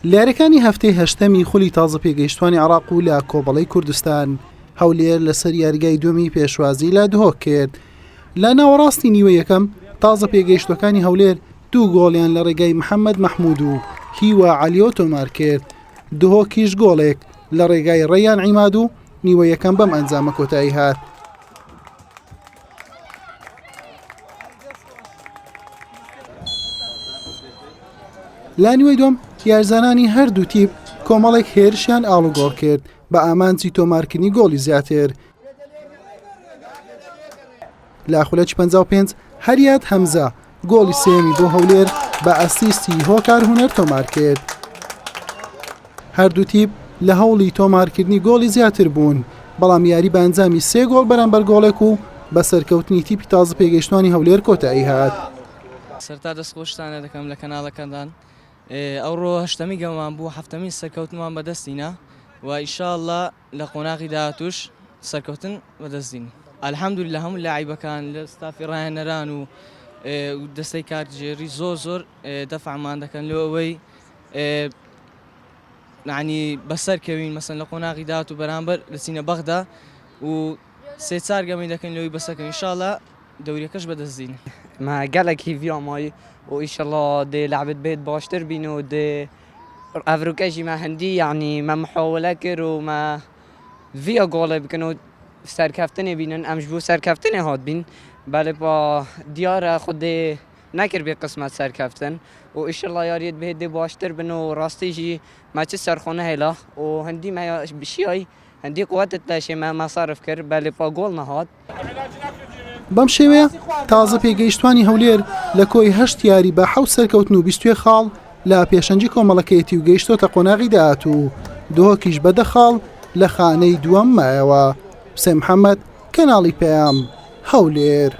لارەکانی هەفتەی هەشتەمی خولی تازە پێگەیشتوانی عێراق و لە کۆبەڵەی کوردستان هەولێر لەسەر یاریگای دووەمی پێشوازی لە دهۆک کرد. لە ناوەڕاستی نیوە یەکەم تازە پێگەیشتەکانی هەولێر دوو گۆڵیان لە ڕێگای محەممەد مەحموود و هیوا عەلیۆ تۆمار کرد. دهۆکیش گۆڵێک لە ڕێگای ڕێیان عیماد و نیوە یەکەم بەم ئەنجامە کۆتایی هات. لا نیوەی دوم یارزانانی هەردوو تیپ کۆمەڵێک هێرشیان ئاڵوگۆڕ کرد بە ئامانجی تۆمارکردنی گۆڵی زیاتر. لە خولەکی 55 هەریات هەمزە گۆڵی سێمی بۆ هەولێر بە ئەسیستی هۆکار هونەر تۆمار کرد. هەردوو تیپ لە هەوڵی تۆمارکردنی گۆڵی زیاتر بوون، بەڵام یاری بە ئەنجامی 3 گۆڵ بەرامبەر گۆڵێک و بە سەرکەوتنی تیپی تازە پێگەیشتوانی هەولێر کۆتایی هات. سەرتا دەستخۆشتانە دەکەم لە کەناڵەکەدان. ئەوڕۆ هەشتەمی گەمەمان بوو هەفتەمی سەرکەوتنمان بەدەستینە و ئینشاءڵڵا لە قۆناغی داهاتوش سەرکەوتن بەدەستین. ئەلحەمدولیلا هەموو لاعیبەکان لە ستافی ڕاهێنەران و دەستەی کارژێری زۆر دەفعمان دەکەن لەوەی یعنی بەسەرکەوین مەسەن لە قۆناغی داهات و بەرامبەر دەچینە بەغدا و 3-4 گەمەی دەکەین لەوەی بەسەرکەوین ئینشاءڵڵا دەوریەکەش بەدەستدین. ما گەلێکی ڤیامایی و ئیشەڵڵا دێ لعبت بێت باشتر بین و دێ ئەڤروکەژی ما هەندی یعنی ما محاولە کرد و ما ڤیا گۆڵێ بکەن و سەرکەفتنێ بینن ئەمش بوو سەرکەفتنێ هات بین بەڵێ با دیارە خودێ نەکرد بێ قسمەت سەرکەفتن و ئیشەڵڵا یاریت بێت دێ باشتر بن و ڕاستیژی ماچ سەرخۆنە هێلا و هەندی بشیایی هەندی قوتت لەشێ ما صرف کرد بەڵێ با گۆڵ نەهات. بەم شێوەیە تازە پێگەیشتوانی هەولێر لە کۆی 8 یاری بە 7 سەرکەوتن و 20 خاڵ لە پێشەنجی کۆمەڵەکەیەتی و گەیشتۆتە قۆناغی داهات و دهۆکیش بەدە خاڵ لە خانەی دووەم مایەوە. حوسێن محەممەد، کەناڵی پەیام، هەولێر.